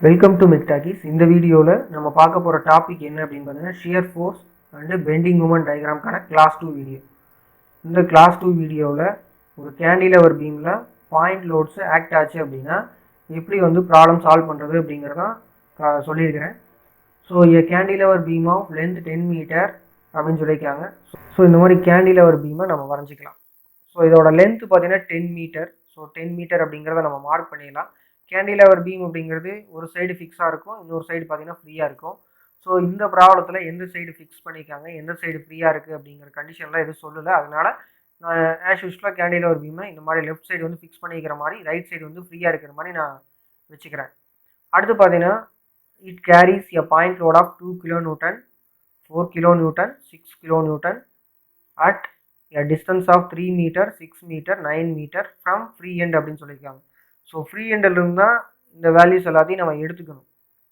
Welcome to மெக்டாகிஸ். இந்த வீடியோவில் நம்ம பார்க்க போகிற டாபிக் என்ன அப்படின்னு பார்த்தீங்கன்னா shear force and bending moment டயக்ராம்க்கான கிளாஸ் 2 வீடியோ. இந்த கிளாஸ் 2 வீடியோவில் ஒரு கேண்டிலவர் பீமில் பாயிண்ட் லோட்ஸ் ஆக்ட் ஆச்சு அப்படின்னா எப்படி ப்ராப்ளம் சால்வ் பண்ணுறது அப்படிங்கிறதான் சொல்லியிருக்கிறேன். So cantilever beam of length 10 metre அப்படின்னு சொல்லியிருக்காங்க. ஸோ இந்த மாதிரி கேண்டிலவர் பீமை நம்ம வரைஞ்சிக்கலாம். ஸோ இதோட லென்த் பார்த்தீங்கன்னா 10 மீட்டர். ஸோ 10 மீட்டர் அப்படிங்கிறத நம்ம மார்க் பண்ணிடலாம். கேண்டிலவர் பீம் அப்படிங்கிறது ஒரு சைடு ஃபிக்ஸாக இருக்கும், இன்னொரு சைடு பார்த்தீங்கன்னா ஃப்ரீயாக இருக்கும். ஸோ இந்த ப்ராப்ளத்தில் எந்த சைடு ஃபிக்ஸ் பண்ணியிருக்காங்க, எந்த சைடு ஃப்ரீயாக இருக்குது அப்படிங்கிற கண்டிஷனில் எதுவும் சொல்லலை. அதனால் நான் ஆஸ் யூஸ்வலாக கேண்டிலவர் பீமை இந்த மாதிரி லெஃப்ட் சைடு ஃபிக்ஸ் பண்ணிக்கிற மாதிரி, ரைட் சைடு ஃப்ரீயாக இருக்கிற மாதிரி நான் வச்சுக்கிறேன். அடுத்து பார்த்தீங்கன்னா it carries a point load of 2 kN, 4 kN, 6 kN at a distance of 3 meter, 6 meter, 9 meter from free end அப்படின்னு சொல்லியிருக்காங்க. ஸோ ஃப்ரீ எண்டிலிருந்து தான் இந்த வேல்யூஸ் எல்லாத்தையும் நம்ம எடுத்துக்கணும்.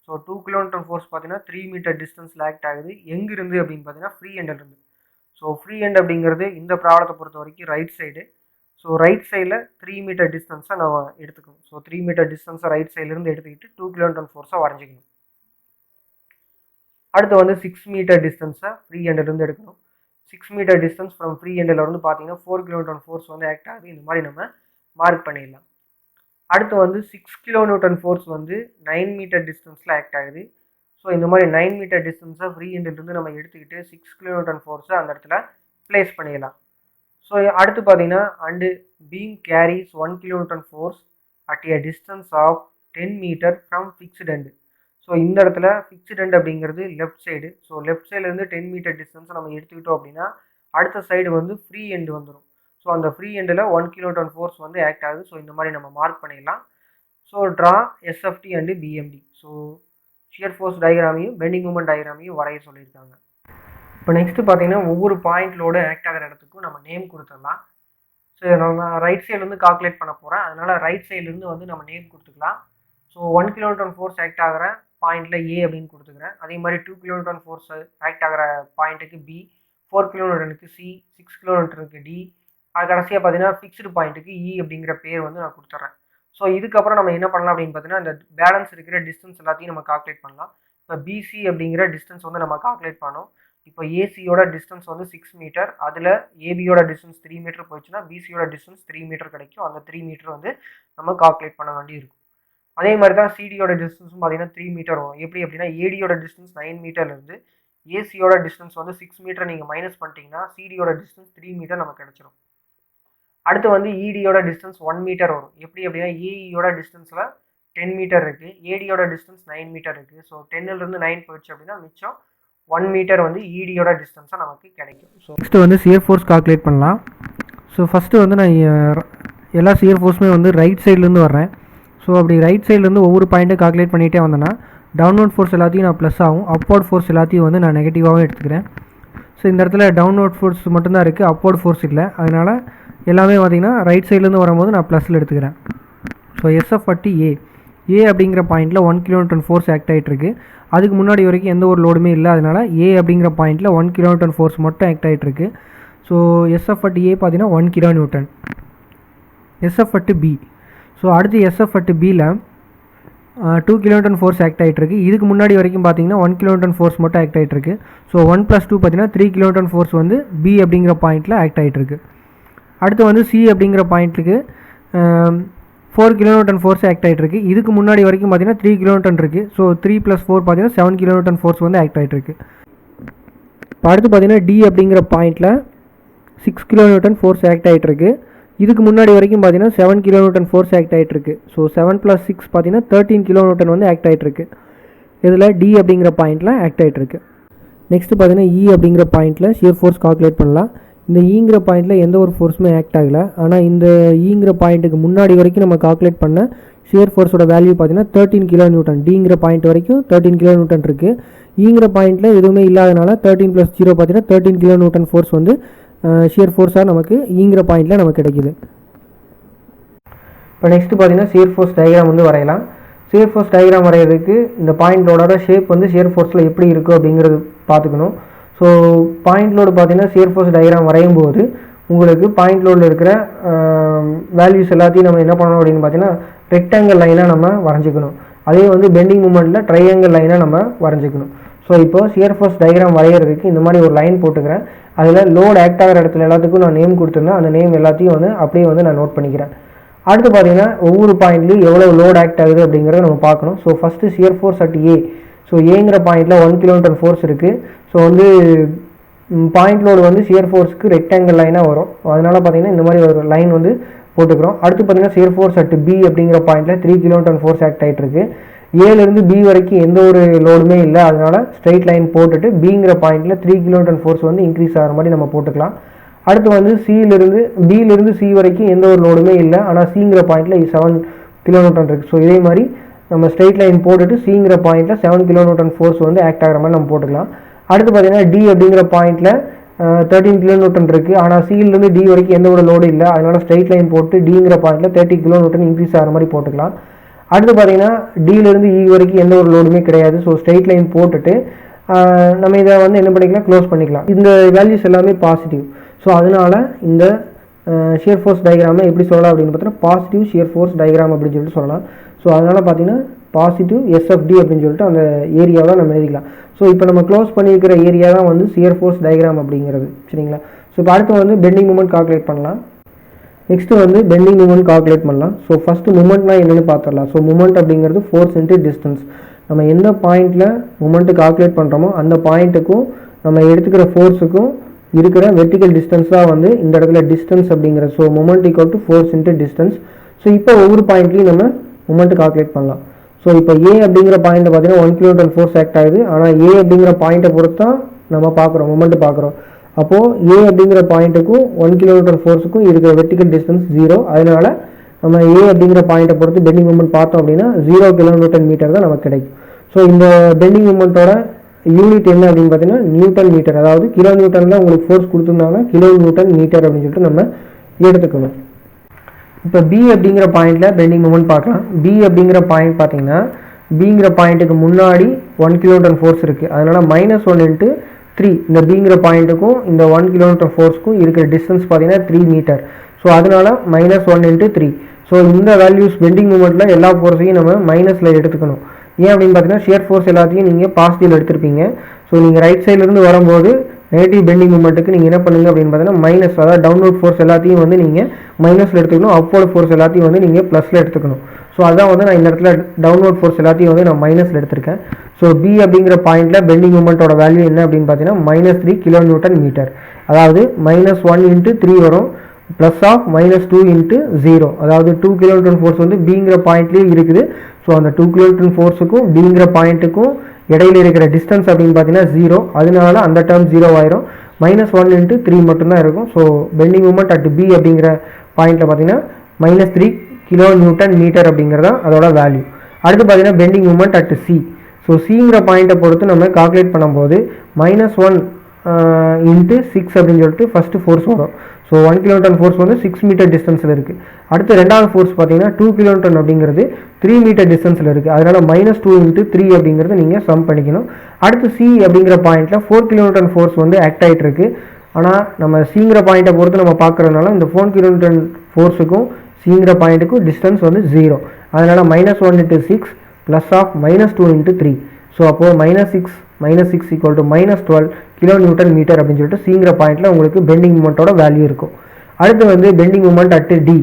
ஸோ 2 kN ஃபோர்ஸ் பார்த்தீங்கன்னா 3 மீட்டர் டிஸ்டன்ஸில் ஆக்ட் ஆகுது. எங்கிருந்து அப்படின்னு பார்த்தீங்கன்னா ஃப்ரீ எண்டிலிருந்து. ஸோ ஃப்ரீ எண்ட் அப்படிங்கிறது இந்த ப்ராப்ளத்தை பொறுத்த வரைக்கும் ரைட் சைடு. ஸோ ரைட் சைடில் 3 மீட்டர் டிஸ்டன்ஸை நம்ம எடுத்துக்கணும். ஸோ 3 மீட்டர் டிஸ்டன்ஸை ரைட் சைட்லேருந்து எடுத்துக்கிட்டு 2 kN ஃபோர்ஸை வரைஞ்சிக்கணும். அடுத்து 6 மீட்டர் டிஸ்டன்ஸை ஃப்ரீ எண்டிலிருந்து எடுக்கணும். 6 மீட்டர் டிஸ்டன்ஸ் ஃப்ரம் ஃப்ரீ எண்டில் பார்த்தீங்கன்னா 4 kN ஃபோர்ஸ் ஆக்ட் ஆகுது. இந்த மாதிரி நம்ம மார்க் பண்ணிடலாம். அடுத்து 6 kN ஃபோர்ஸ் 9 மீட்டர் டிஸ்டன்ஸில் ஆக்ட் ஆகுது. ஸோ இந்த மாதிரி 9 மீட்டர் டிஸ்டன்ஸை ஃப்ரீ எண்டிலிருந்து நம்ம எடுத்துக்கிட்டு 6 kN ஃபோர்ஸை அந்த இடத்துல பிளேஸ் பண்ணிடலாம். ஸோ அடுத்து பார்த்தீங்கன்னா and beam carries 1 kN force at a distance of 10 metre from fixed end. So இந்த இடத்துல ஃபிக்ஸ்டு எண்ட் அப்படிங்கிறது லெஃப்ட் சைடு. ஸோ லெஃப்ட் சைட்லேருந்து 10 மீட்டர் டிஸ்டன்ஸை நம்ம எடுத்துக்கிட்டோம் அப்படின்னா அடுத்த சைடு ஃப்ரீ எண்டு வந்துடும். ஸோ அந்த ஃப்ரீ எண்டில் 1 kN ஃபோர்ஸ் ஆக்ட் ஆகுது. ஸோ இந்த மாதிரி நம்ம மார்க் பண்ணிடலாம். So draw SFD and BMD. So shear force டயக்ராமையும் பெண்டிங் மூமெண்ட் டயக்ராமையும் வரைய சொல்லியிருக்காங்க. இப்போ நெக்ஸ்ட்டு பார்த்தீங்கன்னா ஒவ்வொரு பாயிண்ட் லோடு ஆக்ட் ஆகிற இடத்துக்கும் நம்ம நேம் கொடுத்துடலாம். ஸோ நம்ம ரைட் சைட்லேருந்து கால்குலேட் பண்ண போகிறேன். அதனால் ரைட் சைட்லேருந்து நம்ம நேம் கொடுத்துக்கலாம். ஸோ 1 kN ஃபோர்ஸ் ஆக்ட் ஆகிற பாயிண்டில் ஏ அப்படின்னு கொடுத்துக்கிறேன். அதே மாதிரி 2 kN ஃபோர்ஸ் ஆக்ட் ஆகிற பாயிண்ட்டுக்கு B, 4 kN C, 6 kN D, அது கடைசியாக பார்த்தீங்கன்னா ஃபிக்ஸ்டு பாயிண்ட்டுக்கு இ அப்படிங்கிற பேர் நான் கொடுத்துட்றேன். ஸோ இதுக்கப்புறம் நம்ம என்ன பண்ணலாம் அப்படின்னு பார்த்தீங்கன்னா இந்த பேலன்ஸ் இருக்கிற டிஸ்டன்ஸ் எல்லாத்தையும் நம்ம கால்குலேட் பண்ணலாம். இப்போ பிசி அப்படிங்கிற டிஸ்டன்ஸ் நம்ம கால்குலேட் பண்ணோம். இப்போ ஏசியோட டிஸ்டன்ஸ் 6 மீட்டர், அதில் ஏபியோட டிஸ்டன்ஸ் 3 மீட்டர் போயிடுச்சுன்னா பிசியோட டிஸ்டன்ஸ் 3 மீட்டர் கிடைக்கும். அந்த 3 மீட்டர் நம்ம கால்குலேட் பண்ண வேண்டி இருக்கும். அதே மாதிரி தான் சிடியோட டிஸ்டன்ஸும் பார்த்தீங்கன்னா 3 மீட்டர் வரும். எப்படி அப்படின்னா ஏடியோட டிஸ்டன்ஸ் 9 மீட்டர்லேருந்து ஏசியோட டிஸ்டன்ஸ் 6 மீட்டர் நீங்கள் மைனஸ் பண்ணிட்டீங்கன்னா சிடியோட டிஸ்டன்ஸ் 3 மீட்டர் நமக்கு கிடைச்சிரும். அடுத்து இடியோட டிஸ்டன்ஸ் 1 மீட்டர் வரும். எப்படி அப்படின்னா ஏஇயோட டிஸ்டன்ஸில் 10 மீட்டர் இருக்குது, ஏடியோட டிஸ்டன்ஸ் 9 மீட்டர் இருக்குது. ஸோ 10லேருந்து 9 போயிடுச்சு அப்படின்னா மிச்சம் 1 மீட்டர் இடியோட டிஸ்டன்ஸாக நமக்கு கிடைக்கும். So next shear force calculate பண்ணலாம். ஸோ ஃபஸ்ட்டு நான் எல்லா சியர் ஃபோர்ஸுமே ரைட் சைட்லேருந்து வர்றேன். ஸோ அப்படி ரைட் சைட்லேருந்து ஒவ்வொரு பாயிண்ட்டை கால்குலேட் பண்ணிகிட்டே வந்தேன்னா டவுன்வர்ட் ஃபோர்ஸ் எல்லாத்தையும் நான் ப்ளஸ் ஆகும், அப்வர்ட் ஃபோர்ஸ் எல்லாத்தையும் நான் நெகட்டிவாகவும் எடுத்துக்கிறேன். ஸோ இந்த இடத்துல டவுன்வர்ட் ஃபோர்ஸ் மட்டும்தான் இருக்குது, அப்வர்ட் ஃபோர்ஸ் இல்லை. அதனால் எல்லாமே பார்த்திங்கன்னா ரைட் சைட்லேருந்து வரும்போது நான் ப்ளஸில் எடுத்துக்கிறேன். ஸோ எஸ்எஃப் அட்டு ஏ அப்படிங்கிற பாயிண்ட்டில் 1 kN ஃபோர்ஸ் ஆக்ட் ஆகிட்டுருக்கு. அதுக்கு முன்னாடி வரைக்கும் எந்த ஒரு லோடுமே இல்லை. அதனால் ஏ அப்படிங்கிற பாயிண்ட்டில் 1 kN ஃபோர்ஸ் மட்டும் ஆக்ட் ஆகிட்டுருக்கு. ஸோ எஸ்எஃப் அட்டு ஏ பார்த்தீங்கன்னா 1 kN. SF at B. So அடுத்து எஸ்எஃப் அட்டு பியில் 2 kN ஃபோர்ஸ் ஆக்ட் ஆகிட்டுருக்கு. இதுக்கு முன்னாடி வரைக்கும் பார்த்தீங்கன்னா 1 kN ஃபோர்ஸ் மட்டும் ஆக்ட் ஆகிட்டுருக்கு. ஸோ 1 + 2 பார்த்தீங்கன்னா 3 kN ஃபோர்ஸ் பி அப்படிங்கிற பாயிண்ட்டில் ஆக்ட் ஆகிட்டுருக்கு. அடுத்து சி அப்படிங்கிற பாயிண்ட்டுக்கு 4 kN ஃபோர்ஸ் ஆக்ட் ஆகிட்டுருக்கு. இதுக்கு முன்னாடி வரைக்கும் பார்த்தீங்கன்னா 3 kN இருக்குது. ஸோ 3 + 4 பார்த்தீங்கன்னா 7 kN ஃபோர்ஸ் ஆக்ட் ஆகிட்டுருக்கு. இப்போ அடுத்து பார்த்தீங்கன்னா டி அப்படிங்கிற பாயிண்ட்டில் 6 kN ஃபோர்ஸ் ஆக்ட் ஆகிட்டுருக்கு. இதுக்கு முன்னாடி வரைக்கும் பார்த்தீங்கன்னா 7 kN ஃபோர்ஸ் ஆக்ட் ஆகிட்டுருக்கு. ஸோ 7 + 6 பார்த்தீங்கன்னா 13 kN ஆக்ட் ஆகிட்டுருக்கு. இதில் டி அப்படிங்கிற பாயிண்ட்டில் ஆக்ட் ஆகிட்டுருக்கு. நெக்ஸ்ட்டு பார்த்தீங்கன்னா இ அப்படிங்கிற பாயிண்ட்டில் ஷியர் ஃபோர்ஸ் கால்குலேட் பண்ணலாம். இந்த ஈங்கிற பாயிண்ட்டில் எந்த ஒரு ஃபோர்ஸுமே ஆக்ட் ஆகலை. ஆனால் இந்த ஈங்கிற பாயிண்ட்டுக்கு முன்னாடி வரைக்கும் நம்ம கால்குலேட் பண்ண ஷியர் ஃபோர்ஸோட வேல்யூ பார்த்தீங்கன்னா 13 kN. டிங்கிற பாயிண்ட் வரைக்கும் 13 kN இருக்குது. ஈங்கிற பாயிண்ட்டில் எதுவுமே இல்லாதனால 13 + 0 பார்த்தீங்கன்னா 13 kN ஃபோர்ஸ் ஷியர் ஃபோர்ஸாக நமக்கு ஈங்கிற பாயிண்ட்டில் நமக்கு கிடைக்கிது. இப்போ நெக்ஸ்ட்டு பார்த்தீங்கன்னா ஷியர் ஃபோர்ஸ் டயக்ராம் வரையலாம். ஷியர் ஃபோர்ஸ் டயக்ராம் வரைகிறதுக்கு இந்த பாயிண்ட்டோட ஷேப் ஷியர் ஃபோர்ஸில் எப்படி இருக்குது அப்படிங்கிறது பார்த்துக்கணும். ஸோ பாயிண்ட் லோடு பார்த்தீங்கன்னா ஷியர் ஃபோர்ஸ் டயக்ராம் வரையும் போது உங்களுக்கு பாயிண்ட் லோடில் இருக்கிற வேல்யூஸ் எல்லாத்தையும் நம்ம என்ன பண்ணணும் அப்படின்னு பார்த்தீங்கன்னா ரெக்டாங்கிள் லைனாக நம்ம வரைஞ்சிக்கணும். அதே வந்து பெண்டிங் மூமெண்ட்டில் ட்ரையாங்கிள் லைனாக நம்ம வரைஞ்சிக்கணும். ஸோ இப்போ ஷியர் ஃபோர்ஸ் டயக்ராம் வரைகிறதுக்கு இந்த மாதிரி ஒரு லைன் போட்டுக்கிறேன். அதில் லோட் ஆக்ட் ஆகிற இடத்துல எல்லாத்துக்கும் நான் நேம் கொடுத்துருந்தேன். அந்த நேம் எல்லாத்தையும் வந்து அப்படியே வந்து நான் நோட் பண்ணிக்கிறேன். அடுத்து பார்த்தீங்கன்னா ஒவ்வொரு பாயிண்ட்லையும் எவ்வளோ லோட் ஆக்ட் ஆகுது அப்படிங்கிறத நம்ம பார்க்கணும். So first shear force at A. So ஏங்கிற பாயிண்டில் 1 kN ஃபோர்ஸ் இருக்குது. ஸோ வந்து பாயிண்ட் லோடு வந்து ஷியர் ஃபோர்ஸ்க்கு ரெக்டாங்கிள் லைனாக வரும். அதனால் பார்த்தீங்கன்னா இந்த மாதிரி ஒரு லைன் வந்து போட்டுக்கிறோம். அடுத்து பார்த்தீங்கன்னா ஷியர் ஃபோர்ஸ் அட் பி அப்படிங்கிற பாயிண்டில் 3 kN ஃபோர்ஸ் ஆக்ட் ஆகிட்டு இருக்கு. ஏலேருந்து பி வரைக்கும் எந்த ஒரு லோடுமே இல்லை. அதனால் ஸ்ட்ரைட் லைன் போட்டுட்டு பிங்கிற பாயிண்டில் 3 kN ஃபோர்ஸ் வந்து இன்க்ரீஸ் ஆகிற மாதிரி நம்ம போட்டுக்கலாம். அடுத்து வந்து பியிலிருந்து சி வரைக்கும் எந்த ஒரு லோடுமே இல்லை. ஆனால் சிங்கிற பாயிண்டில் 7 kN இருக்குது. ஸோ இதே மாதிரி நம்ம ஸ்ட்ரைட் லைன் போட்டுட்டு சிங்கிற பாயிண்டில் 7 kN ஃபோர்ஸ் வந்து ஆக்ட் ஆகிற மாதிரி நம்ம போட்டுக்கலாம். அடுத்து பார்த்தீங்கன்னா டி அப்படிங்கிற பாயிண்டில் 13 kN இருக்குது. ஆனால் சியிலிருந்து டி வரைக்கும் எந்த ஒரு லோடும் இல்லை. அதனால் ஸ்ட்ரைட் லைன் போட்டு டிங்கிற பாயிண்டில் 30 kN இன்க்ரீஸ் ஆகிற மாதிரி போட்டுக்கலாம். அடுத்து பார்த்தீங்கன்னா டியிலிருந்து இ வரைக்கும் எந்த ஒரு லோடுமே கிடையாது. ஸோ ஸ்ட்ரைட் லைன் போட்டுட்டு நம்ம இதை வந்து என்ன பண்ணிக்கலாம், க்ளோஸ் பண்ணிக்கலாம். இந்த வேல்யூஸ் எல்லாமே பாசிட்டிவ். ஸோ அதனால் இந்த ஷியர் ஃபோர்ஸ் டயக்ராமை எப்படி சொல்லலாம் அப்படின்னு பார்த்தீங்கன்னா பாசிட்டிவ் ஷியர் ஃபோர்ஸ் டயக்ராம் அப்படின்னு சொல்லிட்டு சொல்லலாம். ஸோ அதனால் பார்த்தீங்கன்னா பாசிட்டிவ் எஸ்எஃப்டி அப்படின்னு சொல்லிட்டு அந்த ஏரியாவை நம்ம எழுதிக்கலாம். ஸோ இப்போ நம்ம க்ளோஸ் பண்ணியிருக்கிற ஏரியா தான் வந்து ஷியர் ஃபோர்ஸ் டயக்ராம் அப்படிங்கிறது. சரிங்களா? ஸோ இப்போ அடுத்து வந்து பெண்டிங் மூமெண்ட் கால்குலேட் பண்ணலாம். நெக்ஸ்ட்டு வந்து பெண்டிங் மூமெண்ட் கால்குலேட் பண்ணலாம். ஸோ ஃபஸ்ட்டு மூமெண்ட்னா என்னென்னு பார்த்துடலாம். ஸோ மூமெண்ட் அப்படிங்கிறது ஃபோர்ஸ் இன்ட்டு டிஸ்டன்ஸ். நம்ம எந்த பாயிண்ட்டில் மூமெண்ட்டு கால்குலேட் பண்ணுறோமோ அந்த பாயிண்ட்டுக்கும் நம்ம எடுத்துக்கிற ஃபோர்ஸுக்கும் இருக்கிற வெர்டிக்கல் டிஸ்டன்ஸ் தான் வந்து இந்த இடத்துல டிஸ்டன்ஸ் அப்படிங்கிற. So moment equal to force into distance. So இப்போ ஒவ்வொரு பாயிண்ட்லையும் நம்ம மூமெண்ட் கால்குலேட் பண்ணலாம். ஸோ இப்போ ஏ அப்படிங்கிற பாயிண்ட்டை பார்த்தீங்கன்னா 1 kN ஃபோர்ஸ் ஆக்ட் ஆகுது. ஆனால் ஏ அப்படிங்கிற பாயிண்ட்டை பொறுத்து தான் நம்ம பார்க்குறோம் மூமெண்ட் பார்க்குறோம். அப்போது ஏ அப்படிங்கிற பாயிண்ட்டுக்கும் 1 kN ஃபோர்ஸுக்கும் இருக்கிற வெர்டிக்கல் டிஸ்டன்ஸ் 0. அதனால் நம்ம ஏ அப்படிங்கிற பாயிண்ட்டை பொறுத்து பெண்டிங் மூமெண்ட் பார்த்தோம் அப்படின்னா 0 kN தான் நமக்கு கிடைக்கும். ஸோ இந்த பெண்டிங் மூமெண்ட்டோட யூனிட் என்ன அப்படின்னு பார்த்தீங்கன்னா நியூட்டன் மீட்டர். அதாவது கிலோ நியூட்டனில் உங்களுக்கு ஃபோர்ஸ் கொடுத்துருந்தாங்கன்னா கிலோ நியூட்டன் மீட்டர் அப்படின்னு சொல்லிட்டு நம்ம எடுத்துக்கணும். இப்போ பி அப்படிங்கிற பாயிண்டில் பெண்டிங் மூமெண்ட் பார்க்கலாம். பி அப்படிங்கிற பாயிண்ட் பார்த்தீங்கன்னா பிங்கிற பாயிண்ட்டுக்கு முன்னாடி 1 kN ஃபோர்ஸ் இருக்குது. அதனால் -1 × 3 இந்த பிங்கிற பாயிண்ட்டுக்கும் இந்த 1 kN ஃபோர்ஸ்க்கும் இருக்கிற டிஸ்டன்ஸ் பார்த்தீங்கன்னா 3 மீட்டர். ஸோ அதனால் -1 × 3. ஸோ இந்த வேல்யூஸ் பெண்டிங் மூமெண்ட்டில் எல்லா ஃபோர்ஸையும் நம்ம மைனஸில் எடுத்துக்கணும். ஏன் அப்படின்னு பார்த்தீங்கன்னா ஷியர் ஃபோர்ஸ் எல்லாத்தையும் நீங்கள் பாசிட்டிவ் எடுத்திருப்பீங்க. ஸோ நீங்கள் ரைட் சைட்லேருந்து வரும்போது நெகட்டிவ் பெண்டிங் மூமெண்ட்டுக்கு நீங்கள் என்ன பண்ணுங்க அப்படின்னு பார்த்தீங்கன்னா மைனஸ், அதாவது டவுன்வர்ட் ஃபோர்ஸ் எல்லாத்தையும் வந்து நீங்கள் மைனஸில் எடுத்துக்கணும். அப்வர்ட் ஃபோர்ஸ் எல்லாத்தையும் வந்து நீங்கள் ப்ளஸில் எடுத்துக்கணும். ஸோ அதான் வந்து நான் இந்த இடத்துல டவுன்வர்ட் ஃபோர்ஸ் எல்லாத்தையும் வந்து நான் மைனஸில் எடுத்திருக்கேன். ஸோ பி அப்படிங்கிற பாயிண்டில் பெண்டிங் மூமெண்ட்டோட வேல்யூ என்ன அப்படின்னு பார்த்தீங்கன்னா -3 kN மீட்டர். அதாவது -1 × 3 வரும், ப்ளஸ் ஆஃப் -2 × 0. அதாவது 2 kN ஃபோர்ஸ் வந்து பிங்கிற பாயிண்ட்லேயே இருக்குது. ஸோ அந்த 2 kN ஃபோர்ஸுக்கும் பிங்கிற பாயிண்ட்டுக்கும் இடையில இருக்கிற டிஸ்டன்ஸ் அப்படின்னு பார்த்தீங்கன்னா 0. அதனால அந்த டேர்ம் 0 ஆயிரும். -1 × 3 மட்டும்தான் இருக்கும். So bending moment at B அப்படிங்கிற பாயிண்ட்டில் பார்த்தீங்கன்னா -3 kN மீட்டர் அப்படிங்கிறதா அதோட வேல்யூ. அடுத்து பார்த்தீங்கன்னா bending moment at C. So சிங்கிற பாயிண்ட்டை பொறுத்து நம்ம கால்குலேட் பண்ணும்போது -1 × 6 அப்படின்னு சொல்லிட்டு ஃபஸ்ட்டு ஃபோர்ஸ் வரும். ஸோ 1 kN ஃபோர்ஸ் வந்து 6 மீட்டர் டிஸ்டன்ஸில் இருக்குது. அடுத்து ரெண்டாவது ஃபோர்ஸ் பார்த்தீங்கன்னா 2 kN அப்படிங்கிறது 3 மீட்டர் டிஸ்டன்ஸில் இருக்குது. அதனால் -2 × 3 அப்படிங்கிறது நீங்கள் சம் பண்ணிக்கணும். அடுத்து சி அப்படிங்கிற பாயிண்ட்டில் 4 kN ஃபோர்ஸ் வந்து ஆக்ட் ஆகிட்டு இருக்குது. ஆனால் நம்ம சிங்கிற பாயிண்ட்டை பொறுத்து நம்ம பார்க்குறதுனால இந்த 4 kN ஃபோர்ஸுக்கும் சிங்கிற பாயிண்ட்டுக்கும் டிஸ்டன்ஸ் வந்து 0. அதனால் -1 × 6 ப்ளஸ் ஆஃப் -2 × 3. ஸோ அப்போது -6 = -12 kN மீட்டர் அப்படின்னு சொல்லிட்டு சிங்கிற பாயிண்ட்டில் உங்களுக்கு பெண்டிங் மூமெண்ட்டோட வேல்யூ இருக்கும். அடுத்து வந்து பெண்டிங் மூமெண்ட் அட் டி.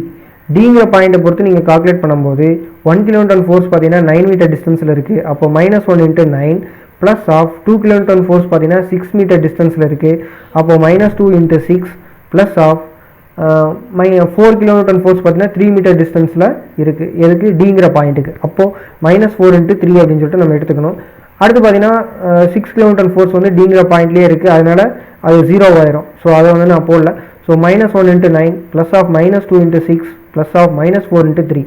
டிங்கிற பாயிண்ட்டை பொறுத்து நீங்கள் கால்குலேட் பண்ணும்போது 1 kN ஃபோர்ஸ் பார்த்தீங்கன்னா 9 மீட்டர் டிஸ்டன்ஸில் இருக்குது. அப்போ -1 × 9 ப்ளஸ் ஆஃப் 2 kN ஃபோர்ஸ் பார்த்தீங்கன்னா 6 மீட்டர் டிஸ்டன்ஸில் இருக்குது. அப்போ -2 × 6 ப்ளஸ் ஆஃப் 4 kN ஃபோர்ஸ் பார்த்தீங்கன்னா 3 மீட்டர் டிஸ்டன்ஸில் இருக்குது. எதுக்கு? டிங்கிற பாயிண்ட்டுக்கு. அப்போது -4 × 3 அப்படின்னு சொல்லிட்டு நம்ம எடுத்துக்கணும். அடுத்து பார்த்தீங்கன்னா 6 kN ஃபோர்ஸ் வந்து டிங்கிற பாயிண்ட்லேயே இருக்குது. அதனால் அது 0 ஆயிரும். ஸோ அதை வந்து நான் போடல. So -1 × 9 plus of -2 × 6 plus of -4 × 3.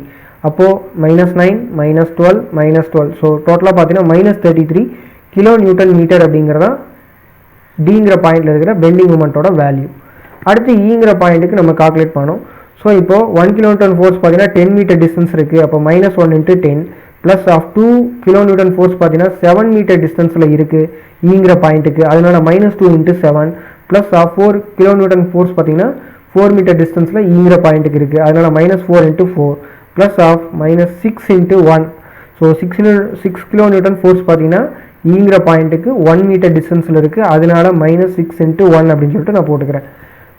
அப்போது -9 -12 -12. ஸோ டோட்டலாக பார்த்தீங்கன்னா -33 kN மீட்டர் அப்படிங்கிறதா டிங்கிற பாயிண்டில் இருக்கிற பெண்டிங் மூமெண்ட்டோட வேல்யூ. அடுத்து ஈங்கிற பாயிண்ட்டுக்கு நம்ம கால்குலேட் பண்ணோம். ஸோ இப்போது 1 kN ஃபோர்ஸ் பார்த்தீங்கன்னா 10 மீட்டர் டிஸ்டன்ஸ் இருக்குது. அப்போ -1 × 10 ப்ளஸ் ஆஃப் 2 kN ஃபோர்ஸ் பார்த்தீங்கன்னா 7 மீட்டர் டிஸ்டன்ஸில் இருக்குது ஈங்கிற பாயிண்ட்டுக்கு. அதனால் -2 × 7 ப்ளஸ் ஆஃப் 4 kN ஃபோர்ஸ் பார்த்தீங்கன்னா 4 மீட்டர் டிஸ்டன்ஸில் ஈங்கிற பாயிண்ட்டுக்கு இருக்குது. அதனால் -4 × 4 plus of -6 × 1. So 6 kilo newton force பார்த்தீங்கன்னா ஈங்கிற பாயிண்ட்டுக்கு 1 மீட்டர் டிஸ்டன்ஸில் இருக்குது, அதனால -6 × 1 அப்படின்னு சொல்லிட்டு நான் போட்டுக்கிறேன்.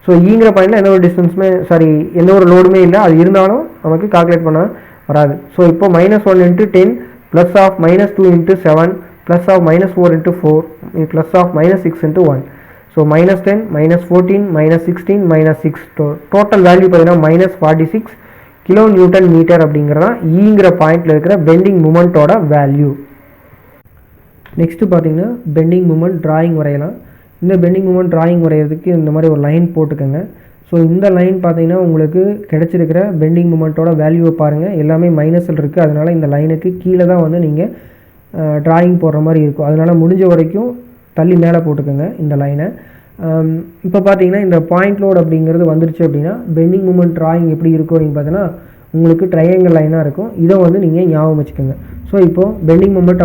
ஸோ ஈங்கிற பாயிண்டில் எந்த ஒரு டிஸ்டன்ஸுமே எந்த ஒரு லோடுமே இல்லை, அது இருந்தாலும் நமக்கு கால்குலேட் பண்ண வராது. ஸோ இப்போ -1 × 10 plus of -2 × 7 plus of -4 × 4 plus of -6 × 1. So -10 -14 -16 -6 total value பார்த்தீங்கன்னா -46 கிலோ நியூட்டன் மீட்டர் அப்படிங்கிறதா ஈங்கிற பாயிண்டில் இருக்கிற பெண்டிங் மூமெண்ட்டோட வேல்யூ. நெக்ஸ்ட்டு பார்த்தீங்கன்னா பெண்டிங் மூமெண்ட் டிராயிங் வரையலாம். இந்த பெண்டிங் மூமெண்ட் டிராயிங் வரைகிறதுக்கு இந்த மாதிரி ஒரு லைன் போட்டுக்கோங்க. ஸோ இந்த லைன் பார்த்தீங்கன்னா உங்களுக்கு கிடைச்சிருக்கிற பெண்டிங் மூமெண்ட்டோட வேல்யூவை பாருங்கள், எல்லாமே மைனஸில் இருக்குது. அதனால் இந்த லைனுக்கு கீழே தான் வந்து நீங்கள் டிராயிங் போடுற மாதிரி இருக்கும். அதனால் முடிஞ்ச வரைக்கும் தள்ளி மேலே போட்டுக்கோங்க இந்த லைனை. இப்போ பார்த்தீங்கன்னா இந்த பாயிண்ட் லோட் அப்படிங்கிறது வந்துருச்சு அப்படின்னா பெண்டிங் மூமெண்ட் டிராயிங் எப்படி இருக்கும் அப்படின்னு பார்த்தீங்கன்னா உங்களுக்கு ட்ரையாங்கிள் லைனாக இருக்கும். இதை வந்து நீங்கள் ஞாபகம் வச்சுக்கோங்க. ஸோ இப்போது பெண்டிங் மூமெண்ட்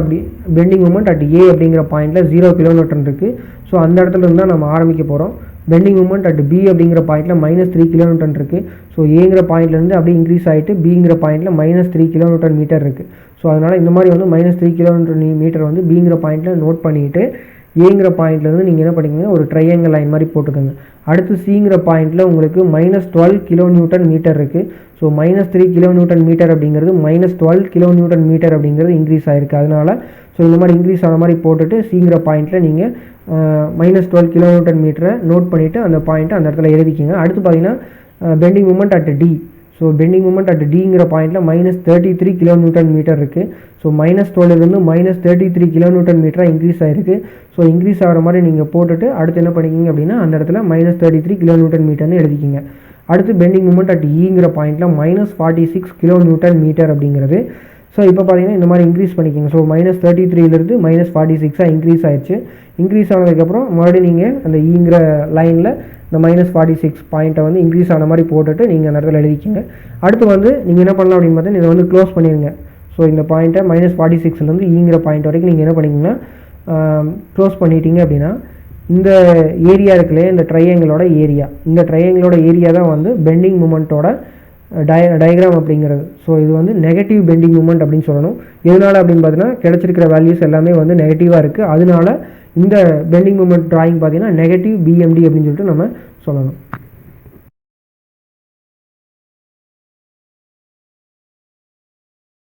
அட் ஏ அப்படிங்கிற பாயிண்டில் 0 கிலோமீட்டர் இருக்குது. ஸோ அந்த இடத்துல இருந்தால் நம்ம ஆரம்பிக்க போகிறோம். பெண்டிங் மூமெண்ட் அட் பி அப்படிங்கிற பாயிண்டில் -3 கிலோமீட்டர் இருக்குது. ஸோ ஏங்கிற பாயிண்ட்லேருந்து அப்படியே இன்க்ரீஸ் ஆகிட்டு பிங்கிற பாயிண்டில் -3 கிலோமீட்டர் மீட்டர் இருக்குது. ஸோ அதனால் இந்த மாதிரி வந்து -3 கிலோமீட்டர் மீட்டர் வந்து பிங்கிற பாயிண்டில் நோட் பண்ணிவிட்டு ஏங்கிற பாயிண்ட்லேருந்து நீங்கள் என்ன பண்ணிக்கோங்க, ஒரு ட்ரையாங்கிள் லைன் மாதிரி போட்டுக்கோங்க. அடுத்து சிங்கிற பாயிண்டில் உங்களுக்கு -12 கிலோ நியூட்டன் மீட்டர் இருக்குது. ஸோ -3 கிலோ நியூட்டன் மீட்டர் அப்படிங்கிறது -12 கிலோ நியூட்டன் மீட்டர் அப்படிங்கிறது இன்க்ரீஸ் ஆகிருக்கு. அதனால் ஸோ இந்த மாதிரி இன்க்ரீஸ் ஆன மாதிரி போட்டுட்டு சிங்கிற பாயிண்ட்டில் நீங்கள் -12 கிலோ நியூட்டன் மீட்டரை நோட் பண்ணிவிட்டு அந்த பாயிண்ட்டை அந்த இடத்துல எழுதிக்கிங்க. அடுத்து பார்த்தீங்கன்னா bending moment at D. So bending moment at டிங்கிற பாயிண்டில் -33 கிலோ நியூட்டன் மீட்டர் இருக்குது. ஸோ -12லேருந்து -33 கிலோ நியூட்டன் மீட்டராக இன்க்ரீஸ் ஆகிருக்கு. ஸோ இன்க்ரீஸ் ஆகிற மாதிரி நீங்கள் போட்டுட்டு அடுத்து என்ன பண்ணிக்கிங்க அப்படின்னா அந்த இடத்துல -33 கிலோ நியூட்டன் மீட்டர்னு எழுதிக்கிங்க. அடுத்து பெண்டிங் மூமெண்ட் அட் ஈங்கிற பாயிண்டில் -46 கிலோ நியூட்டன் மீட்டர் அப்படிங்கிறது. ஸோ இப்போ பார்த்தீங்கன்னா இந்த மாதிரி இன்க்ரீஸ் பண்ணிக்கிங்க. ஸோ -33லேருந்து -46 இன்க்ரீஸ் ஆயிடுச்சு. இன்க்ரீஸ் ஆனதுக்கப்புறம் மறுபடியும் நீங்கள் அந்த ஈங்கிற லைனில் இந்த -46 பாயிண்ட்டை வந்து இன்க்ரீஸ் ஆன மாதிரி போட்டுட்டு நீங்கள் அந்த இடத்துல எழுதிக்கிங்க. அடுத்து வந்து நீங்கள் என்ன பண்ணலாம் அப்படின்னு பார்த்தீங்கன்னா இதை வந்து க்ளோஸ் பண்ணிடுங்க. ஸோ இந்த பாயிண்ட்டை -46லேருந்து ஈங்கிற பாயிண்ட் வரைக்கும் நீங்கள் என்ன பண்ணிங்கன்னா க்ளோஸ் பண்ணிட்டீங்க அப்படின்னா இந்த ஏரியா இருக்குல்லையே இந்த ட்ரையாங்கிளோட ஏரியா தான் வந்து பெண்டிங் மூமெண்ட்டோட டயக்ராம் அப்படிங்கிறது. ஸோ இது வந்து நெகட்டிவ் பெண்டிங் மூமெண்ட் அப்படின்னு சொல்லணும். எதனால் அப்படின்னு பார்த்தீங்கன்னா கிடச்சிருக்கிற வேல்யூஸ் எல்லாமே வந்து நெகட்டிவாக இருக்குது. அதனால இந்த பெண்டிங் மூமெண்ட் டிராயிங் பார்த்தீங்கன்னா நெகட்டிவ் பிஎம்டி அப்படின்னு சொல்லிட்டு நம்ம சொல்லணும்.